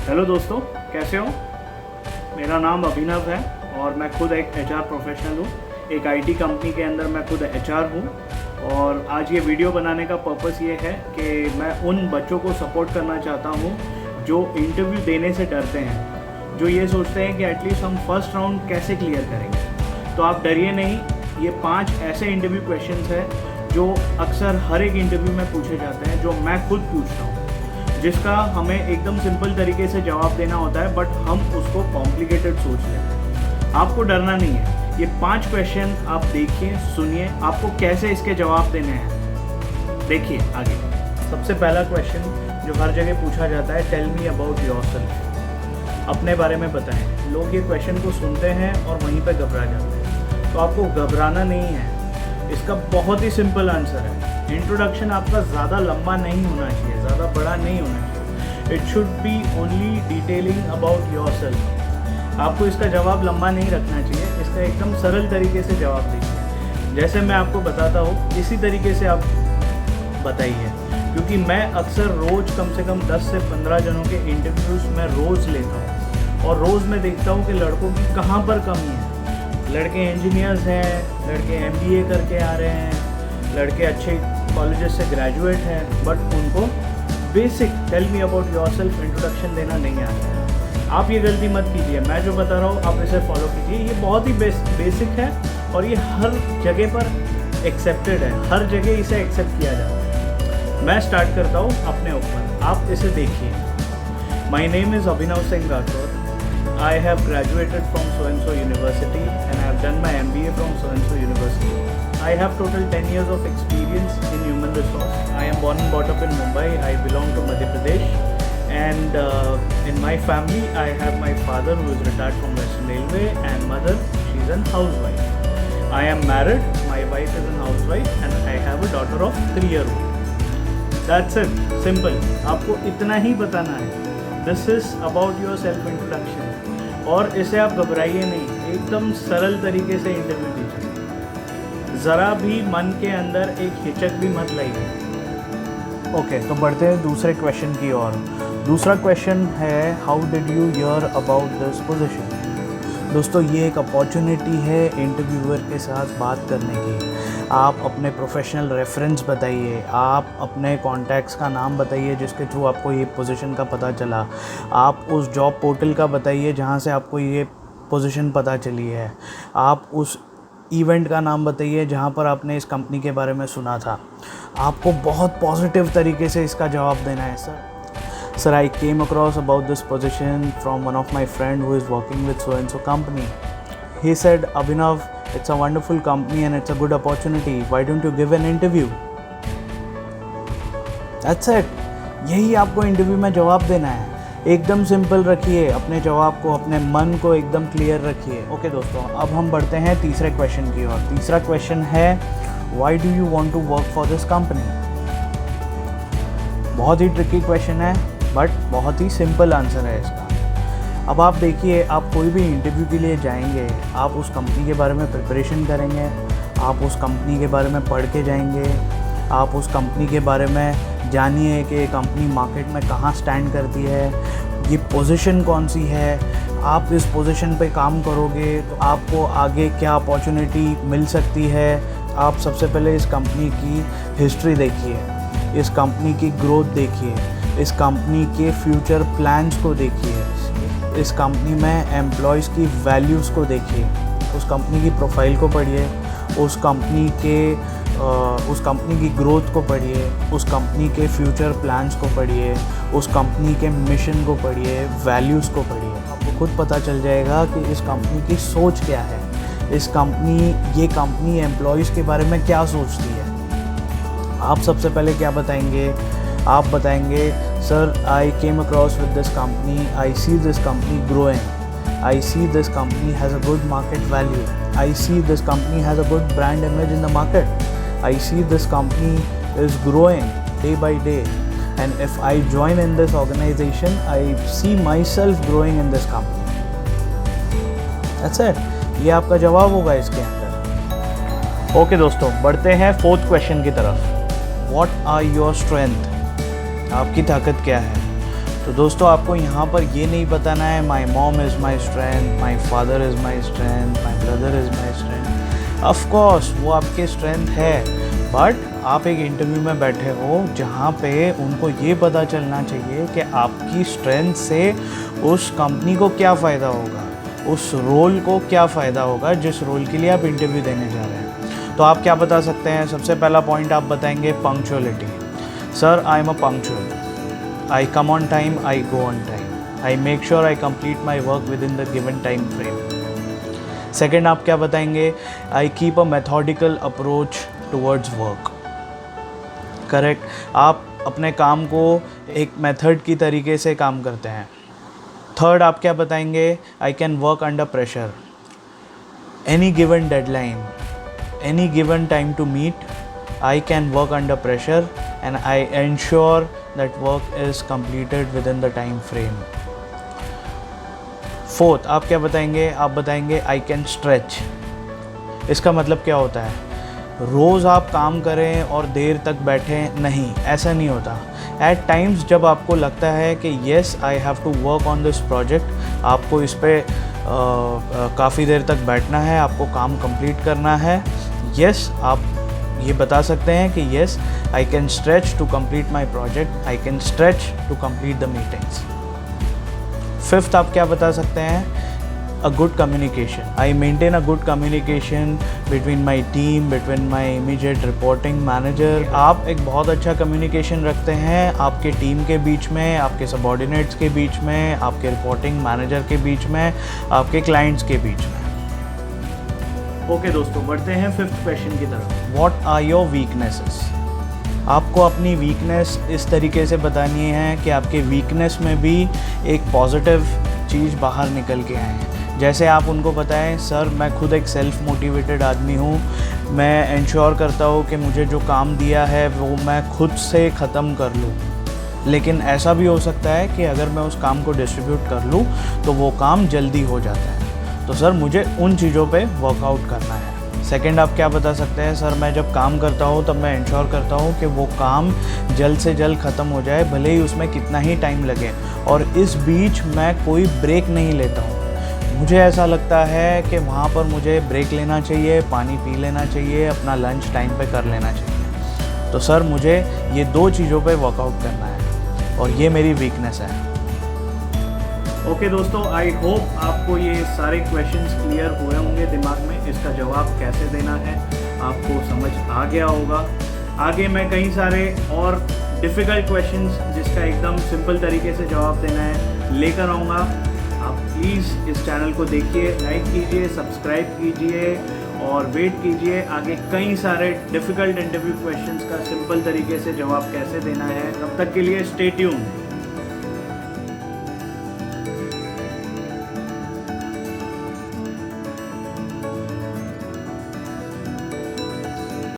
Hello दोस्तों, कैसे हो? मेरा नाम अभिनव है और मैं खुद एक एचआर प्रोफेशनल हूँ। एक आईटी कंपनी के अंदर मैं खुद एचआर हूँ और आज ये वीडियो बनाने का पर्पस ये है कि मैं उन बच्चों को सपोर्ट करना चाहता हूँ जो इंटरव्यू देने से डरते हैं, जो ये सोचते हैं कि एटलीस्ट हम फर्स्ट राउंड कैसे क्लियर करेंगे। तो आप डरिए नहीं, ये 5 ऐसे इंटरव्यू क्वेश्चंस हैं जो अक्सर हर एक इंटरव्यू में पूछे जाते हैं, जो मैं खुद पूछता हूँ, जिसका हमें एकदम सिंपल तरीके से जवाब देना होता है, बट हम उसको कॉम्प्लिकेटेड सोच लेते हैं। आपको डरना नहीं है। ये 5 क्वेश्चन आप देखिए, सुनिए, आपको कैसे इसके जवाब देने हैं। देखिए आगे। सबसे पहला क्वेश्चन जो हर जगह पूछा जाता है, टेल मी अबाउट योरसेल्फ। अपने बारे में बताएं। लोग ये क्वेश्चन को सुनते हैं और वहीं पे घबरा जाते हैं। तो आपको घबराना नहीं है। इसका बहुत ही सिंपल आंसर है। इंट्रोडक्शन आपका ज़्यादा लंबा नहीं होना चाहिए, ज़्यादा बड़ा नहीं होना चाहिए। It should be only detailing about yourself. आपको इसका जवाब लंबा नहीं रखना चाहिए, इसका एकदम सरल तरीके से जवाब दीजिए। जैसे मैं आपको बताता हूँ इसी तरीके से आप बताइए, क्योंकि मैं अक्सर रोज़ कम से कम 10 से 15 जनों के इंटरव्यूज़ मैं रोज़ लेता हूँ और रोज़ मैं देखता हूँ कि लड़कों की कहाँ पर कमी है। लड़के इंजीनियर्स हैं, लड़के MBA करके आ रहे हैं, लड़के अच्छे कॉलेजेस से ग्रेजुएट हैं, बट उनको basic tell me about yourself introduction देना नहीं आता है। आप ये गलती मत कीजिए। मैं जो बता रहा हूँ आप इसे फॉलो कीजिए। ये बहुत ही बेसिक है और ये हर जगह पर एक्सेप्टेड है, हर जगह इसे एक्सेप्ट किया जाता है। मैं स्टार्ट करता हूँ अपने ऊपर, आप इसे देखिए। My name is Abhinav Singh Rathore. I have graduated from so-and-so university and I have done my MBA from so-and-so university. I have total 10 years of experience in human resource. I am born and brought up in Mumbai. I belong to Madhya Pradesh. And in my family, I have my father who is retired from Western Railway and mother, she is a housewife. I am married. My wife is a housewife and I have a daughter of 3-year-old. That's it. Simple. आपको इतना ही बताना है. This is about your self introduction. और इसे आप घबराइए नहीं, एकदम सरल तरीके से इंटरव्यू दीजिए। ज़रा भी मन के अंदर एक हिचक भी मत लाइए। ओके, तो बढ़ते हैं दूसरे क्वेश्चन की ओर। दूसरा क्वेश्चन है, how did you here about this position. दोस्तों, ये एक अपॉर्चुनिटी है इंटरव्यूअर के साथ बात करने की। आप अपने प्रोफेशनल रेफरेंस बताइए, आप अपने कॉन्टैक्ट्स का नाम बताइए जिसके थ्रू आपको ये पोजीशन का पता चला। आप उस जॉब पोर्टल का बताइए जहाँ से आपको ये पोजीशन पता चली है। आप उस इवेंट का नाम बताइए जहाँ पर आपने इस कंपनी के बारे में सुना था। आपको बहुत पॉजिटिव तरीके से इसका जवाब देना है। Sir, I came across about this position from one of my friend who is working with so-and-so company. He said, Abhinav, it's a wonderful company and it's a good opportunity. Why don't you give an interview? That's it. यही आपको interview में जवाब देना है। एकदम simple रखिए अपने जवाब को, अपने मन को एकदम क्लियर रखिए। ओके दोस्तों, अब हम बढ़ते हैं तीसरे क्वेश्चन की ओर। तीसरा क्वेश्चन है, Why do you want to work for this company? बहुत ही ट्रिकी क्वेश्चन है, बट बहुत ही सिंपल आंसर है इसका। अब आप देखिए, आप कोई भी इंटरव्यू के लिए जाएंगे, आप उस कंपनी के बारे में प्रिपरेशन करेंगे, आप उस कंपनी के बारे में पढ़ के जाएंगे, आप उस कंपनी के बारे में जानिए कि कंपनी मार्केट में कहाँ स्टैंड करती है, ये पोजीशन कौन सी है। आप इस पोजीशन पे काम करोगे तो आपको आगे क्या अपॉर्चुनिटी मिल सकती है। आप सबसे पहले इस कंपनी की हिस्ट्री देखिए, इस कंपनी की ग्रोथ देखिए, इस कंपनी के फ्यूचर प्लान्स को देखिए, इस कंपनी में एम्प्लॉयज़ की वैल्यूज़ को देखिए, उस कंपनी की प्रोफाइल को पढ़िए, उस कंपनी की ग्रोथ को पढ़िए, उस कंपनी के फ्यूचर प्लान्स को पढ़िए, उस कंपनी के मिशन को पढ़िए, वैल्यूज़ को पढ़िए। आपको खुद पता चल जाएगा कि इस कंपनी की सोच क्या है, ये कंपनी एम्प्लॉयज़ के बारे में क्या सोचती है। आप सबसे पहले क्या बताएंगे? आप बताएंगे, sir I came across with this company, I see this company growing, I see this company has a good market value, I see this company has a good brand image in the market, I see this company is growing day by day, and if I join in this organisation I see myself growing in this company. That's it. ये आपका जवाब होगा इसके अंदर। Okay दोस्तों, बढ़ते हैं 4th question की तरफ। What are your strength. आपकी ताकत क्या है। तो दोस्तों आपको यहाँ पर ये नहीं बताना है my mom is my strength, my father is my strength, my brother is my strength. Of course वो आपके स्ट्रेंथ है, बट आप एक इंटरव्यू में बैठे हो जहाँ पे उनको ये पता चलना चाहिए कि आपकी स्ट्रेंथ से उस कंपनी को क्या फ़ायदा होगा, उस रोल को क्या फ़ायदा होगा जिस रोल के लिए आप इंटरव्यू देने जा रहे हैं। तो आप क्या बता सकते हैं? सबसे पहला पॉइंट आप बताएंगे punctuality. Sir I am a punctual, I come on time, I go on time. I make sure I complete my work within the given time frame. Second, आप क्या बताएंगे? I keep a methodical approach towards work. Correct. आप अपने काम को एक method की तरीके से काम करते हैं. Third, आप क्या बताएंगे? I can work under pressure. Any given deadline, any given time to meet, I can work under pressure and I ensure that work is completed within the time frame. Fourth, आप क्या बताएंगे? आप बताएंगे I can stretch. इसका मतलब क्या होता है? रोज़ आप काम करें और देर तक बैठें नहीं, ऐसा नहीं होता। एट टाइम्स जब आपको लगता है कि yes I have to work on this project, आपको इस पर काफ़ी देर तक बैठना है, आपको काम कंप्लीट करना है, येस आप ये बता सकते हैं कि yes I can stretch to complete my project, I can stretch to complete the meetings. Fifth, आप क्या बता सकते हैं? A good communication. I maintain a good communication between my team, between my immediate reporting manager. आप एक बहुत अच्छा communication रखते हैं आपके टीम के बीच में, आपके सबॉर्डिनेट्स के बीच में, आपके रिपोर्टिंग मैनेजर के बीच में, आपके क्लाइंट्स के बीच में। ओके दोस्तों, बढ़ते हैं फिफ्थ क्वेश्चन की तरफ। What are your weaknesses? आपको अपनी वीकनेस इस तरीके से बतानी है कि आपके वीकनेस में भी एक पॉजिटिव चीज़ बाहर निकल के आए। जैसे आप उनको बताएं, सर मैं खुद एक सेल्फ मोटिवेटेड आदमी हूँ, मैं इंश्योर करता हूँ कि मुझे जो काम दिया है वो मैं खुद से ख़त्म कर लूँ, लेकिन ऐसा भी हो सकता है कि अगर मैं उस काम को डिस्ट्रीब्यूट कर लूँ तो वो काम जल्दी हो जाता है। तो सर मुझे उन चीज़ों पे वर्कआउट करना है। सेकंड, आप क्या बता सकते हैं? सर मैं जब काम करता हूँ तब मैं इंश्योर करता हूँ कि वो काम जल्द से जल्द ख़त्म हो जाए, भले ही उसमें कितना ही टाइम लगे, और इस बीच मैं कोई ब्रेक नहीं लेता हूँ। मुझे ऐसा लगता है कि वहाँ पर मुझे ब्रेक लेना चाहिए, पानी पी लेना चाहिए, अपना लंच टाइम पे कर लेना चाहिए। तो सर मुझे ये दो चीज़ों पे वर्कआउट करना है और ये मेरी वीकनेस है। ओके दोस्तों, आई होप आपको ये सारे क्वेश्चंस क्लियर हुए होंगे दिमाग में, इसका जवाब कैसे देना है आपको समझ आ गया होगा। आगे मैं कई सारे और डिफ़िकल्ट क्वेश्चंस जिसका एकदम सिंपल तरीके से जवाब देना है लेकर आऊँगा। आप प्लीज़ इस चैनल को देखिए, लाइक कीजिए, सब्सक्राइब कीजिए और वेट कीजिए। आगे कई सारे डिफ़िकल्ट इंटरव्यू क्वेश्चंस का सिंपल तरीके से जवाब कैसे देना है। तब तक के लिए स्टे ट्यून्ड।